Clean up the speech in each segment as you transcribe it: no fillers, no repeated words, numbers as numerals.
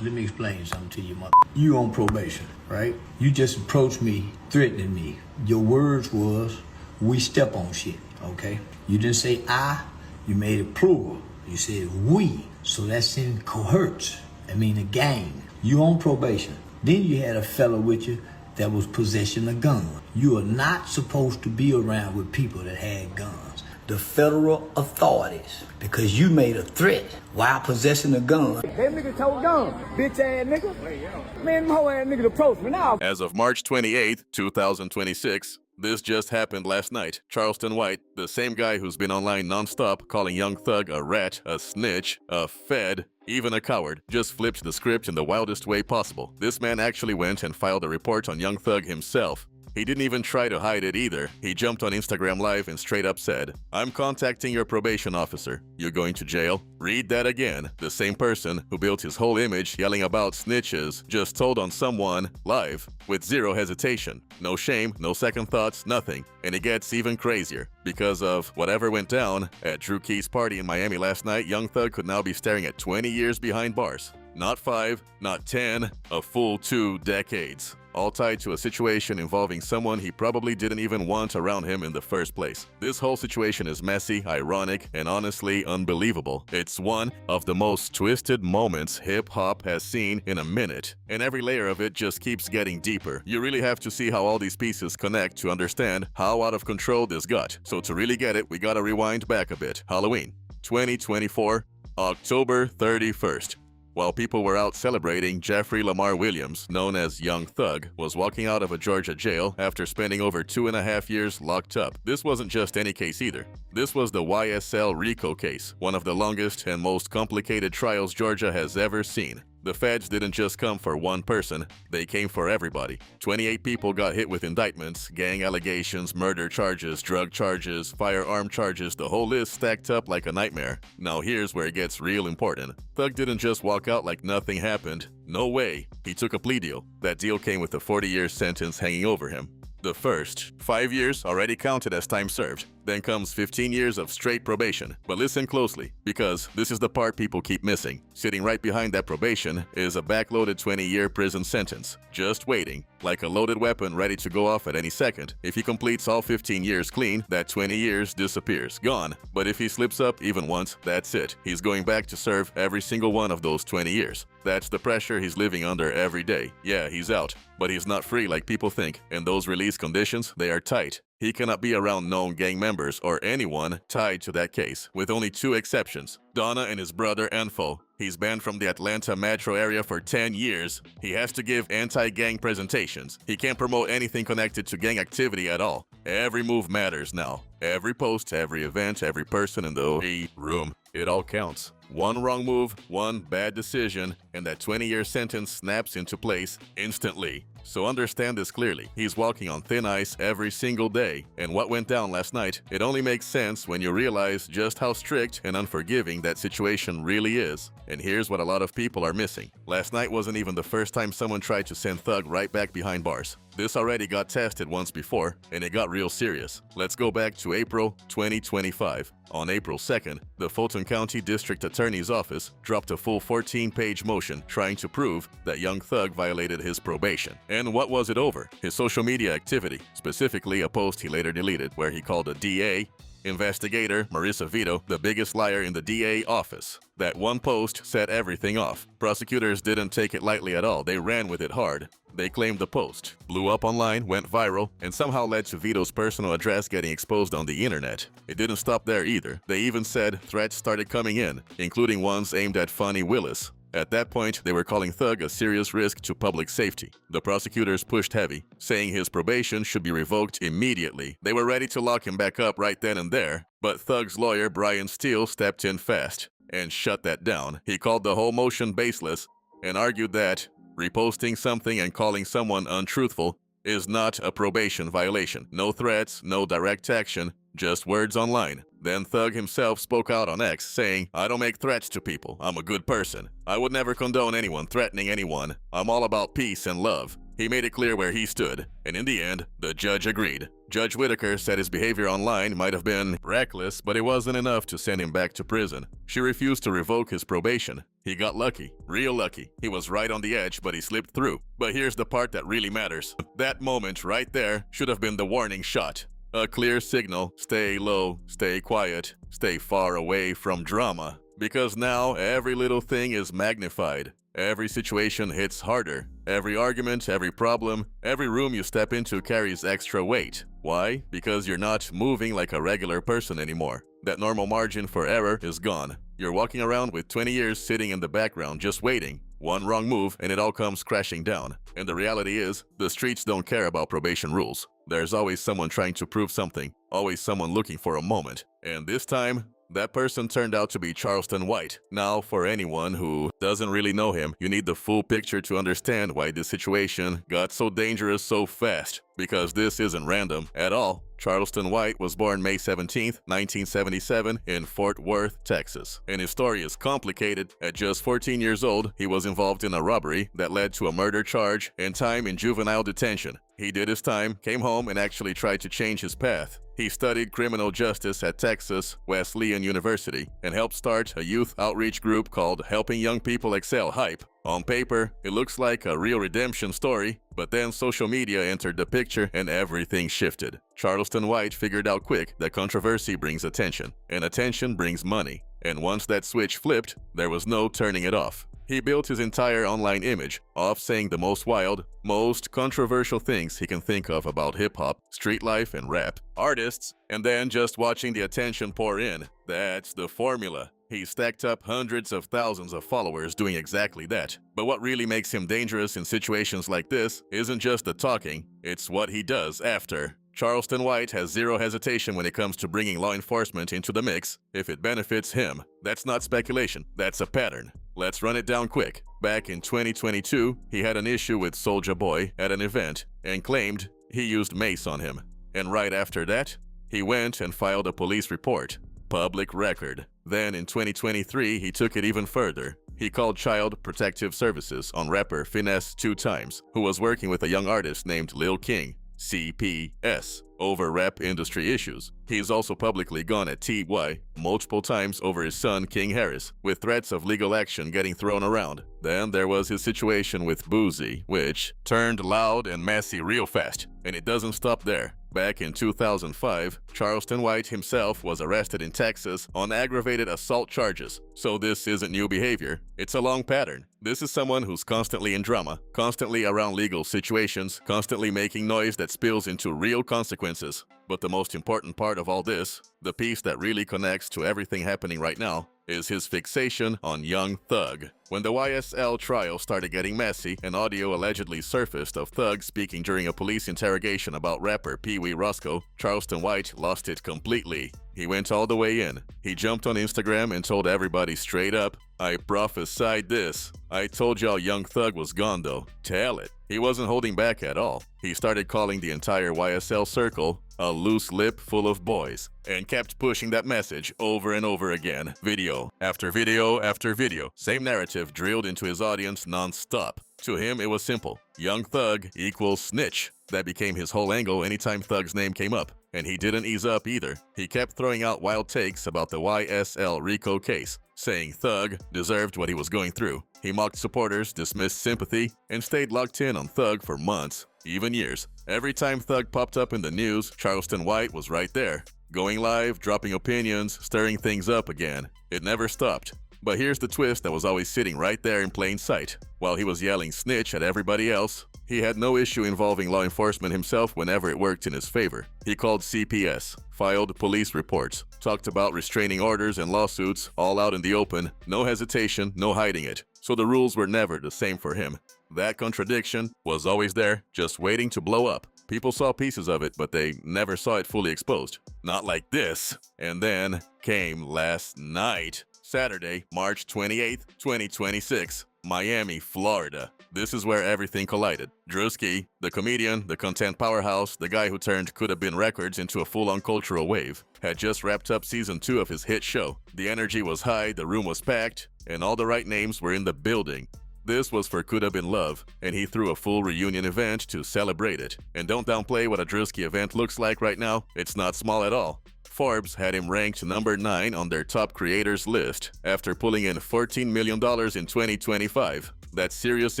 Let me explain something to you, mother. You on probation, right? You just approached me, threatening me. Your words was, we step on shit, okay? You didn't say I, you made it plural. You said we, so that's in cohorts. I mean a gang. You on probation. Then you had a fella with you that was possessing a gun. You are not supposed to be around with people that had guns. The federal authorities, because you made a threat while possessing a gun. That nigga told gun, bitch ass nigga. Man, them hoe ass niggas approached me now. As of March 28th, 2026, this just happened last night. Charleston White, the same guy who's been online nonstop calling Young Thug a rat, a snitch, a fed, even a coward, just flipped the script in the wildest way possible. This man actually went and filed a report on Young Thug himself. He didn't even try to hide it either. He jumped on Instagram Live and straight up said, "I'm contacting your probation officer. You're going to jail?" Read that again. The same person who built his whole image yelling about snitches just told on someone live with zero hesitation. No shame, no second thoughts, nothing. And it gets even crazier. Because of whatever went down at Drew Key's party in Miami last night, Young Thug could now be staring at 20 years behind bars. Not 5, not 10, a full 2 decades. All tied to a situation involving someone he probably didn't even want around him in the first place. This whole situation is messy, ironic, and honestly unbelievable. It's one of the most twisted moments hip-hop has seen in a minute, and every layer of it just keeps getting deeper. You really have to see how all these pieces connect to understand how out of control this got. So to really get it, we gotta rewind back a bit. Halloween, 2024, October 31st. While people were out celebrating, Jeffrey Lamar Williams, known as Young Thug, was walking out of a Georgia jail after spending over 2.5 years locked up. This wasn't just any case either. This was the YSL RICO case, one of the longest and most complicated trials Georgia has ever seen. The feds didn't just come for one person, they came for everybody. 28 people got hit with indictments, gang allegations, murder charges, drug charges, firearm charges, the whole list stacked up like a nightmare. Now here's where it gets real important. Thug didn't just walk out like nothing happened. No way. He took a plea deal. That deal came with a 40-year sentence hanging over him. The first 5 years already counted as time served. Then comes 15 years of straight probation. But listen closely, because this is the part people keep missing. Sitting right behind that probation is a backloaded 20-year prison sentence, just waiting, like a loaded weapon ready to go off at any second. If he completes all 15 years clean, that 20 years disappears, gone. But if he slips up even once, that's it. He's going back to serve every single one of those 20 years. That's the pressure he's living under every day. Yeah, he's out, but he's not free like people think, and those release conditions, they are tight. He cannot be around known gang members or anyone tied to that case, with only 2 exceptions. Donna and his brother Enfo. He's banned from the Atlanta metro area for 10 years. He has to give anti-gang presentations. He can't promote anything connected to gang activity at all. Every move matters now. Every post, every event, every person in the room. It all counts. One wrong move, one bad decision, and that 20-year sentence snaps into place instantly. So understand this clearly. He's walking on thin ice every single day. And what went down last night, it only makes sense when you realize just how strict and unforgiving that situation really is. And here's what a lot of people are missing. Last night wasn't even the first time someone tried to send Thug right back behind bars. This already got tested once before, and it got real serious. Let's go back to April 2025. On April 2nd, the Fulton County District Attorney's Office dropped a full 14-page motion trying to prove that Young Thug violated his probation. And what was it over? His social media activity, specifically a post he later deleted where he called a DA, investigator Marissa Vito, the biggest liar in the DA office. That one post set everything off. Prosecutors didn't take it lightly at all. They ran with it hard. They claimed the post blew up online, went viral, and somehow led to Vito's personal address getting exposed on the internet. It didn't stop there either. They even said threats started coming in, including ones aimed at Fonnie Willis. At that point, they were calling Thug a serious risk to public safety. The prosecutors pushed heavy, saying his probation should be revoked immediately. They were ready to lock him back up right then and there, but Thug's lawyer Brian Steele stepped in fast and shut that down. He called the whole motion baseless and argued that reposting something and calling someone untruthful is not a probation violation. No threats, no direct action, just words online. Then Thug himself spoke out on X, saying, "I don't make threats to people. I'm a good person. I would never condone anyone threatening anyone. I'm all about peace and love." He made it clear where he stood, and in the end, the judge agreed. Judge Whitaker said his behavior online might have been reckless, but it wasn't enough to send him back to prison. She refused to revoke his probation. He got lucky, real lucky. He was right on the edge, but he slipped through. But here's the part that really matters. That moment right there should have been the warning shot. A clear signal, stay low, stay quiet, stay far away from drama. Because now every little thing is magnified. Every situation hits harder. Every argument, every problem, every room you step into carries extra weight. Why? Because you're not moving like a regular person anymore. That normal margin for error is gone. You're walking around with 20 years sitting in the background just waiting. One wrong move and it all comes crashing down. And the reality is, the streets don't care about probation rules. There's always someone trying to prove something, always someone looking for a moment. And this time, that person turned out to be Charleston White. Now, for anyone who doesn't really know him, you need the full picture to understand why this situation got so dangerous so fast. Because this isn't random at all. Charleston White was born May 17, 1977 in Fort Worth, Texas. And his story is complicated. At just 14 years old, he was involved in a robbery that led to a murder charge and time in juvenile detention. He did his time, came home, and actually tried to change his path. He studied criminal justice at Texas Wesleyan University and helped start a youth outreach group called Helping Young People Excel Hype. On paper, it looks like a real redemption story, but then social media entered the picture and everything shifted. Charleston White figured out quick that controversy brings attention, and attention brings money. And once that switch flipped, there was no turning it off. He built his entire online image off saying the most wild, most controversial things he can think of about hip-hop, street life, and rap, artists, and then just watching the attention pour in. That's the formula. He stacked up hundreds of thousands of followers doing exactly that. But what really makes him dangerous in situations like this isn't just the talking, it's what he does after. Charleston White has zero hesitation when it comes to bringing law enforcement into the mix if it benefits him. That's not speculation, that's a pattern. Let's run it down quick. Back in 2022, he had an issue with Soulja Boy at an event and claimed he used mace on him. And right after that, he went and filed a police report. Public record. Then in 2023, he took it even further. He called Child Protective Services on rapper Finesse 2 times, who was working with a young artist named Lil King, CPS, over rap industry issues. He's also publicly gone at TY multiple times over his son King Harris, with threats of legal action getting thrown around. Then there was his situation with Boozy, which turned loud and messy real fast. And it doesn't stop there. Back in 2005, Charleston White himself was arrested in Texas on aggravated assault charges. So this isn't new behavior, it's a long pattern. This is someone who's constantly in drama, constantly around legal situations, constantly making noise that spills into real consequences. But the most important part of all this, the piece that really connects to everything happening right now, is his fixation on Young Thug. When the YSL trial started getting messy and audio allegedly surfaced of Thug speaking during a police interrogation about rapper Pee Wee Roscoe, Charleston White lost it completely. He went all the way in. He jumped on Instagram and told everybody straight up, "I prophesied this. I told y'all Young Thug was gone though. Tell it." He wasn't holding back at all. He started calling the entire YSL circle a loose lip full of boys, and kept pushing that message over and over again. Video after video after video. Same narrative drilled into his audience non-stop. To him, it was simple. Young Thug equals snitch. That became his whole angle anytime Thug's name came up. And he didn't ease up either. He kept throwing out wild takes about the YSL RICO case, saying Thug deserved what he was going through. He mocked supporters, dismissed sympathy, and stayed locked in on Thug for months, even years. Every time Thug popped up in the news, Charleston White was right there, going live, dropping opinions, stirring things up again. It never stopped. But here's the twist that was always sitting right there in plain sight. While he was yelling snitch at everybody else, he had no issue involving law enforcement himself whenever it worked in his favor. He called CPS, filed police reports, talked about restraining orders and lawsuits, all out in the open, no hesitation, no hiding it. So the rules were never the same for him. That contradiction was always there, just waiting to blow up. People saw pieces of it, but they never saw it fully exposed. Not like this. And then came last night. Saturday, March 28th, 2026, Miami, Florida. This is where everything collided. Drewski, the comedian, the content powerhouse, the guy who turned Coulda Been Records into a full-on cultural wave, had just wrapped up season 2 of his hit show. The energy was high, the room was packed, and all the right names were in the building. This was for Coulda Been Love, and he threw a full reunion event to celebrate it. And don't downplay what a Drewski event looks like right now, it's not small at all. Forbes had him ranked number 9 on their top creators list after pulling in $14 million in 2025. That's serious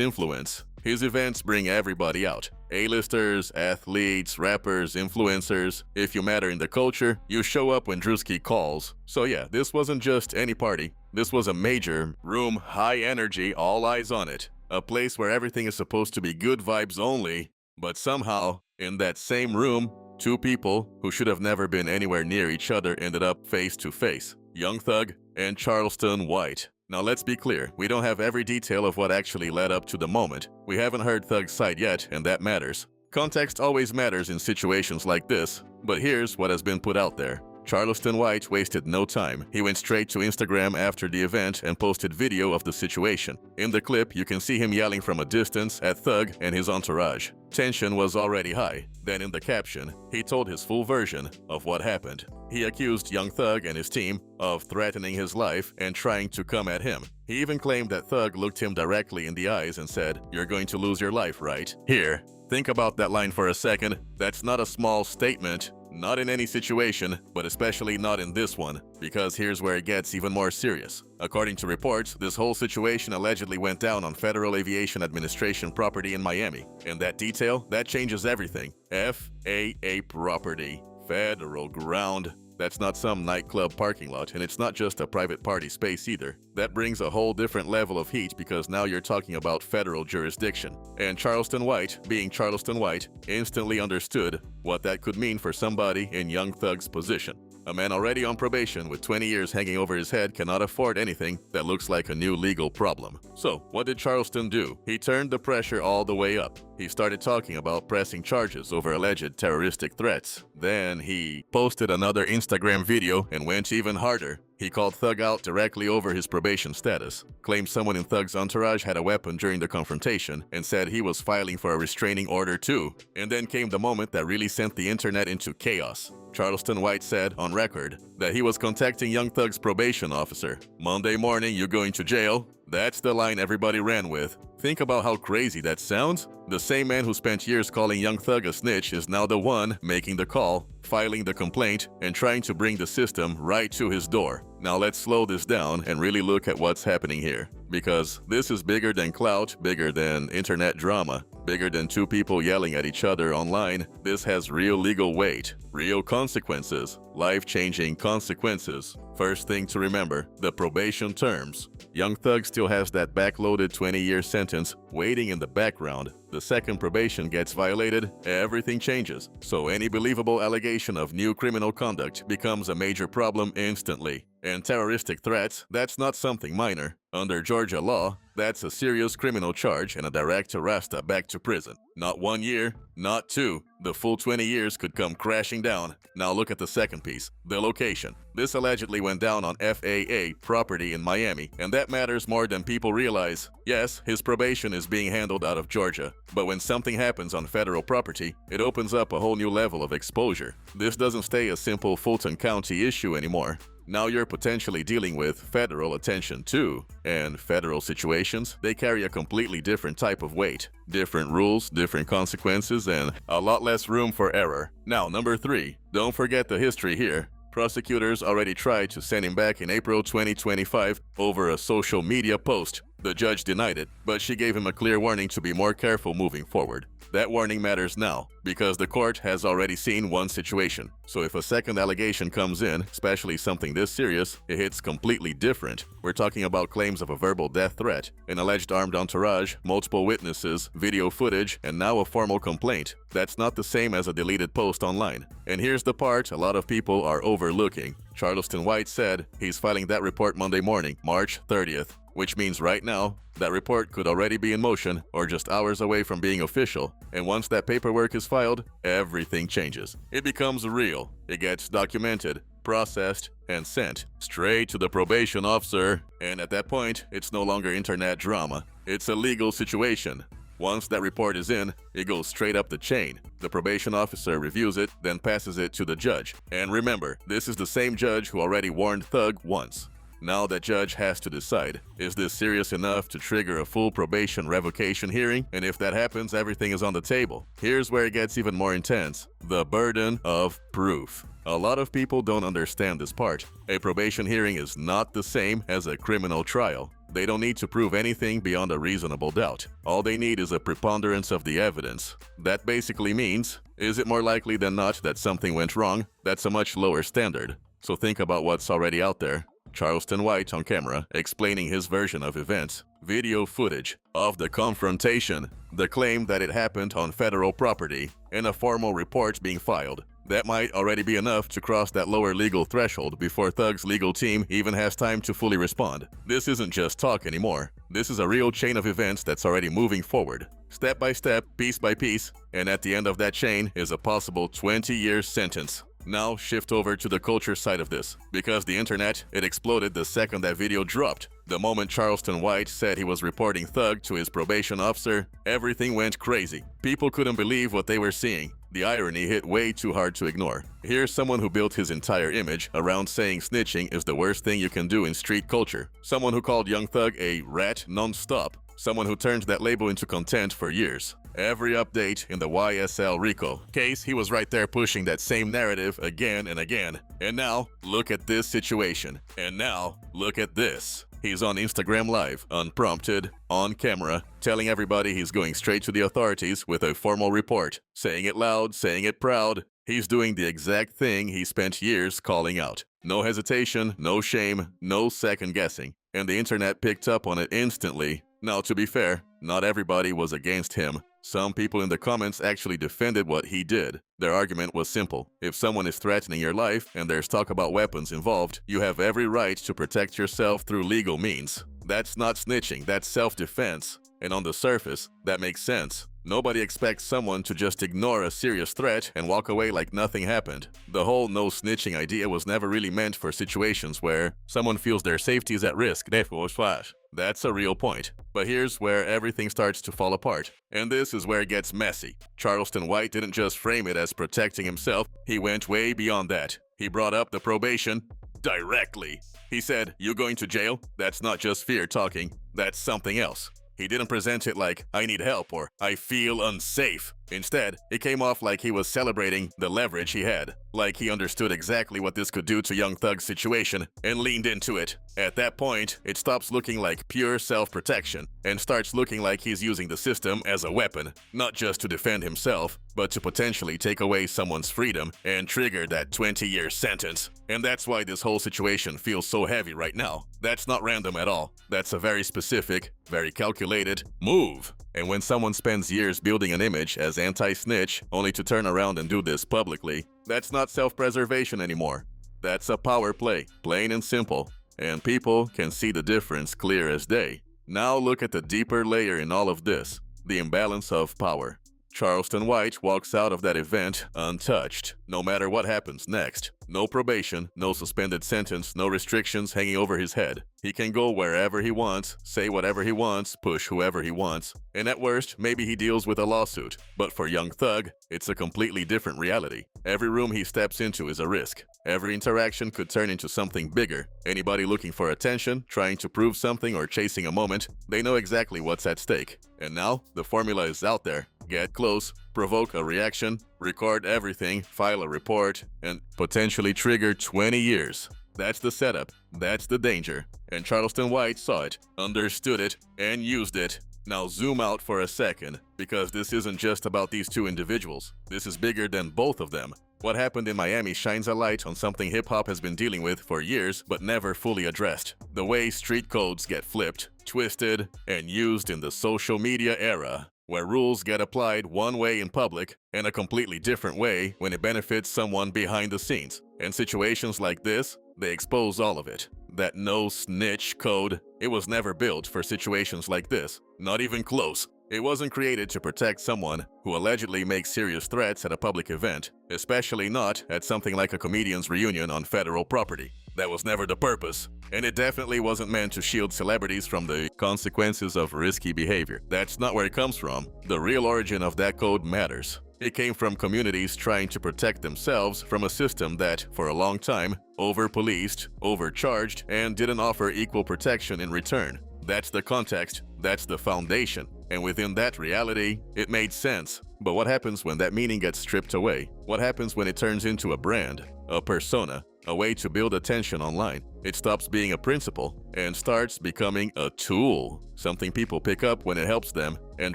influence. His events bring everybody out. A-listers, athletes, rappers, influencers. If you matter in the culture, you show up when Drewski calls. So yeah, this wasn't just any party. This was a major room, high energy, all eyes on it. A place where everything is supposed to be good vibes only, but somehow, in that same room, two people who should have never been anywhere near each other ended up face to face. Young Thug and Charleston White. Now let's be clear, we don't have every detail of what actually led up to the moment. We haven't heard Thug's side yet, and that matters. Context always matters in situations like this, but here's what has been put out there. Charleston White wasted no time. He went straight to Instagram after the event and posted video of the situation. In the clip, you can see him yelling from a distance at Thug and his entourage. Tension was already high. Then in the caption, he told his full version of what happened. He accused Young Thug and his team of threatening his life and trying to come at him. He even claimed that Thug looked him directly in the eyes and said, "You're going to lose your life, right?" Here, think about that line for a second. That's not a small statement. Not in any situation, but especially not in this one, because here's where it gets even more serious. According to reports, this whole situation allegedly went down on Federal Aviation Administration property in Miami. And that detail, that changes everything. FAA property. Federal ground. That's not some nightclub parking lot, and it's not just a private party space either. That brings a whole different level of heat because now you're talking about federal jurisdiction. And Charleston White, being Charleston White, instantly understood what that could mean for somebody in Young Thug's position. A man already on probation with 20 years hanging over his head cannot afford anything that looks like a new legal problem. So, what did Charleston do? He turned the pressure all the way up. He started talking about pressing charges over alleged terroristic threats. Then he posted another Instagram video and went even harder. He called Thug out directly over his probation status, claimed someone in Thug's entourage had a weapon during the confrontation, and said he was filing for a restraining order too. And then came the moment that really sent the internet into chaos. Charleston White said on record that he was contacting Young Thug's probation officer. "Monday morning, you're going to jail?" That's the line everybody ran with. Think about how crazy that sounds. The same man who spent years calling Young Thug a snitch is now the one making the call, filing the complaint, and trying to bring the system right to his door. Now let's slow this down and really look at what's happening here. Because this is bigger than clout, bigger than internet drama, bigger than two people yelling at each other online. This has real legal weight, real consequences, life-changing consequences. First thing to remember, the probation terms. Young Thug still has that backloaded 20-year sentence waiting in the background. The second probation gets violated, everything changes. So any believable allegation of new criminal conduct becomes a major problem instantly. And terroristic threats, that's not something minor. Under Georgia law, that's a serious criminal charge and a direct arresta back to prison. Not 1 year, not 2. The full 20 years could come crashing down. Now look at the second piece, the location. This allegedly went down on FAA property in Miami, and that matters more than people realize. Yes, his probation is being handled out of Georgia, but when something happens on federal property, it opens up a whole new level of exposure. This doesn't stay a simple Fulton County issue anymore. Now you're potentially dealing with federal attention too. And federal situations, they carry a completely different type of weight. Different rules, different consequences, and a lot less room for error. Now, number 3. Don't forget the history here. Prosecutors already tried to send him back in April 2025 over a social media post. The judge denied it, but she gave him a clear warning to be more careful moving forward. That warning matters now, because the court has already seen one situation. So if a second allegation comes in, especially something this serious, it hits completely different. We're talking about claims of a verbal death threat, an alleged armed entourage, multiple witnesses, video footage, and now a formal complaint. That's not the same as a deleted post online. And here's the part a lot of people are overlooking. Charleston White said he's filing that report Monday morning, March 30th. Which means right now, that report could already be in motion or just hours away from being official. And once that paperwork is filed, everything changes. It becomes real. It gets documented, processed, and sent straight to the probation officer. And at that point, it's no longer internet drama. It's a legal situation. Once that report is in, it goes straight up the chain. The probation officer reviews it, then passes it to the judge. And remember, this is the same judge who already warned Thug once. Now that judge has to decide, is this serious enough to trigger a full probation revocation hearing? And if that happens, everything is on the table. Here's where it gets even more intense. The burden of proof. A lot of people don't understand this part. A probation hearing is not the same as a criminal trial. They don't need to prove anything beyond a reasonable doubt. All they need is a preponderance of the evidence. That basically means, is it more likely than not that something went wrong? That's a much lower standard. So think about what's already out there. Charleston White on camera explaining his version of events, video footage of the confrontation, the claim that it happened on federal property, and a formal report being filed. That might already be enough to cross that lower legal threshold before Thug's legal team even has time to fully respond. This isn't just talk anymore. This is a real chain of events that's already moving forward. Step by step, piece by piece, and at the end of that chain is a possible 20-year sentence. Now shift over to the culture side of this. Because the internet, it exploded the second that video dropped. The moment Charleston White said he was reporting Thug to his probation officer, everything went crazy. People couldn't believe what they were seeing. The irony hit way too hard to ignore. Here's someone who built his entire image around saying snitching is the worst thing you can do in street culture. Someone who called Young Thug a rat non-stop. Someone who turned that label into content for years. Every update in the YSL Rico case, he was right there pushing that same narrative again and again. And now, look at this situation. And now, look at this. He's on Instagram Live, unprompted, on camera, telling everybody he's going straight to the authorities with a formal report, saying it loud, saying it proud. He's doing the exact thing he spent years calling out. No hesitation, no shame, no second guessing. And the internet picked up on it instantly. Now, to be fair, not everybody was against him. Some people in the comments actually defended what he did. Their argument was simple. If someone is threatening your life and there's talk about weapons involved, you have every right to protect yourself through legal means. That's not snitching, that's self-defense. And on the surface, that makes sense. Nobody expects someone to just ignore a serious threat and walk away like nothing happened. The whole no snitching idea was never really meant for situations where someone feels their safety is at risk. That's a real point. But here's where everything starts to fall apart. And this is where it gets messy. Charleston White didn't just frame it as protecting himself, he went way beyond that. He brought up the probation directly. He said, "You going to jail? That's not just fear talking, that's something else." He didn't present it like, "I need help" or "I feel unsafe." Instead, it came off like he was celebrating the leverage he had, like he understood exactly what this could do to Young Thug's situation and leaned into it. At that point, it stops looking like pure self-protection and starts looking like he's using the system as a weapon, not just to defend himself, but to potentially take away someone's freedom and trigger that 20-year sentence. And that's why this whole situation feels so heavy right now. That's not random at all. That's a very specific, very calculated move. And when someone spends years building an image as anti-snitch only to turn around and do this publicly, that's not self-preservation anymore. That's a power play, plain and simple. And people can see the difference clear as day. Now look at the deeper layer in all of this, the imbalance of power. Charleston White walks out of that event untouched, no matter what happens next. No probation, no suspended sentence, no restrictions hanging over his head. He can go wherever he wants, say whatever he wants, push whoever he wants, and at worst, maybe he deals with a lawsuit. But for Young Thug, it's a completely different reality. Every room he steps into is a risk. Every interaction could turn into something bigger. Anybody looking for attention, trying to prove something, or chasing a moment, they know exactly what's at stake. And now, the formula is out there. Get close, provoke a reaction, record everything, file a report, and potentially trigger 20 years. That's the setup, that's the danger. And Charleston White saw it, understood it, and used it. Now zoom out for a second, because this isn't just about these two individuals. This is bigger than both of them. What happened in Miami shines a light on something hip-hop has been dealing with for years but never fully addressed. The way street codes get flipped, twisted, and used in the social media era, where rules get applied one way in public and a completely different way when it benefits someone behind the scenes. And situations like this, they expose all of it. That no snitch code, it was never built for situations like this, not even close. It wasn't created to protect someone who allegedly makes serious threats at a public event, especially not at something like a comedian's reunion on federal property. That was never the purpose, and it definitely wasn't meant to shield celebrities from the consequences of risky behavior. That's not where it comes from. The real origin of that code matters. It came from communities trying to protect themselves from a system that, for a long time, over-policed, overcharged, and didn't offer equal protection in return. That's the context, that's the foundation. And within that reality, it made sense. But what happens when that meaning gets stripped away? What happens when it turns into a brand, a persona, a way to build attention online? It stops being a principle and starts becoming a tool, something people pick up when it helps them and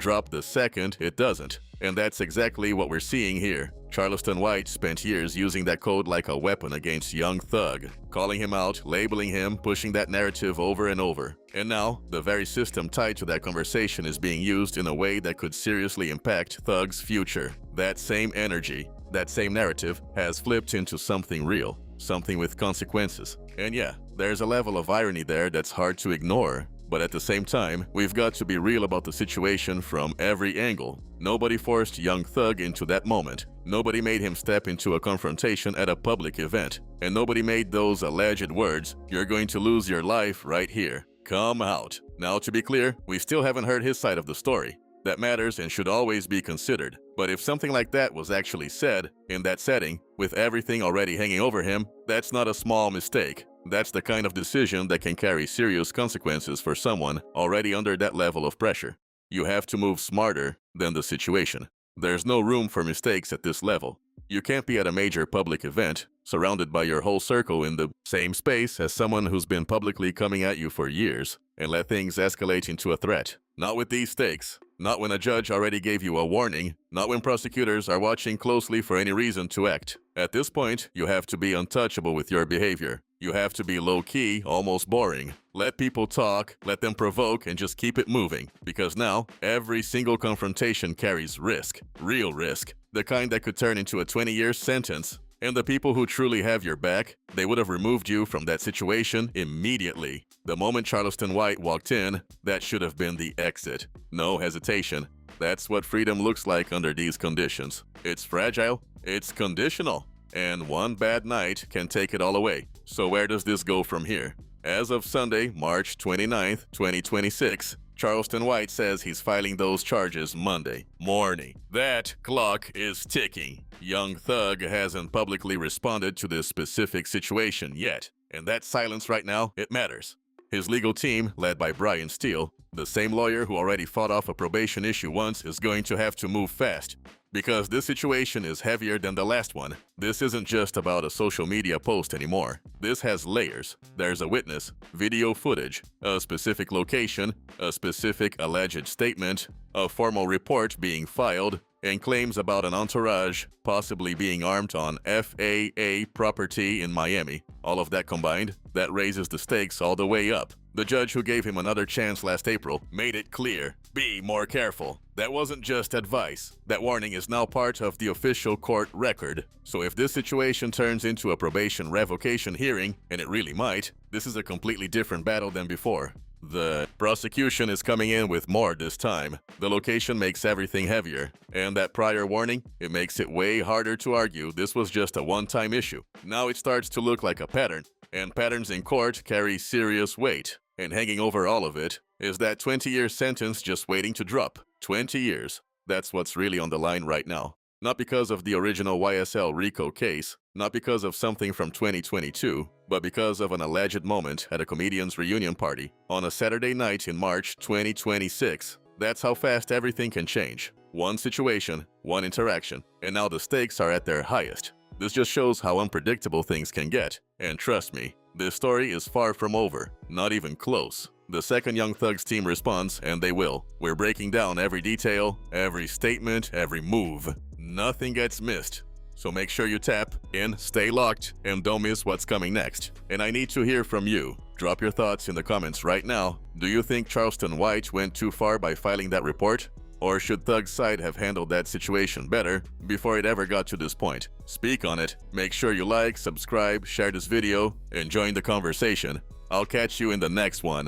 drop the second it doesn't. And that's exactly what we're seeing here. Charleston White spent years using that code like a weapon against Young Thug, calling him out, labeling him, pushing that narrative over and over. And now, the very system tied to that conversation is being used in a way that could seriously impact Thug's future. That same energy, that same narrative has flipped into something real, something with consequences. And yeah, there's a level of irony there that's hard to ignore. But at the same time, we've got to be real about the situation from every angle. Nobody forced Young Thug into that moment. Nobody made him step into a confrontation at a public event. And nobody made those alleged words, "You're going to lose your life right here, come out." Now, to be clear, we still haven't heard his side of the story. That matters and should always be considered. But if something like that was actually said in that setting, with everything already hanging over him, that's not a small mistake. That's the kind of decision that can carry serious consequences for someone already under that level of pressure. You have to move smarter than the situation. There's no room for mistakes at this level. You can't be at a major public event, surrounded by your whole circle in the same space as someone who's been publicly coming at you for years, and let things escalate into a threat. Not with these stakes. Not when a judge already gave you a warning. Not when prosecutors are watching closely for any reason to act. At this point, you have to be untouchable with your behavior. You have to be low-key, almost boring. Let people talk, let them provoke, and just keep it moving. Because now, every single confrontation carries risk. Real risk. The kind that could turn into a 20-year sentence. And the people who truly have your back, they would have removed you from that situation immediately. The moment Charleston White walked in, that should have been the exit. No hesitation. That's what freedom looks like under these conditions. It's fragile, it's conditional, and one bad night can take it all away. So where does this go from here? As of Sunday, March 29th, 2026, Charleston White says he's filing those charges Monday morning. That clock is ticking. Young Thug hasn't publicly responded to this specific situation yet, and that silence right now, it matters. His legal team, led by Brian Steele, the same lawyer who already fought off a probation issue once, is going to have to move fast. Because this situation is heavier than the last one. This isn't just about a social media post anymore. This has layers. There's a witness, video footage, a specific location, a specific alleged statement, a formal report being filed, and claims about an entourage possibly being armed on FAA property in Miami. All of that combined, that raises the stakes all the way up. The judge who gave him another chance last April made it clear, be more careful. That wasn't just advice. That warning is now part of the official court record. So if this situation turns into a probation revocation hearing, and it really might, this is a completely different battle than before. The prosecution is coming in with more this time. The location makes everything heavier. And that prior warning, it makes it way harder to argue this was just a one-time issue. Now it starts to look like a pattern. And patterns in court carry serious weight. And hanging over all of it is that 20-year sentence just waiting to drop. 20 years. That's what's really on the line right now. Not because of the original YSL RICO case, not because of something from 2022, but because of an alleged moment at a comedian's reunion party on a Saturday night in March 2026. That's how fast everything can change. One situation, one interaction, and now the stakes are at their highest. This just shows how unpredictable things can get. And trust me, this story is far from over, not even close. The second Young Thug's team responds, and they will. We're breaking down every detail, every statement, every move. Nothing gets missed. So make sure you tap in, stay locked, and don't miss what's coming next. And I need to hear from you. Drop your thoughts in the comments right now. Do you think Charleston White went too far by filing that report? Or should Thug's side have handled that situation better before it ever got to this point? Speak on it. Make sure you like, subscribe, share this video, and join the conversation. I'll catch you in the next one.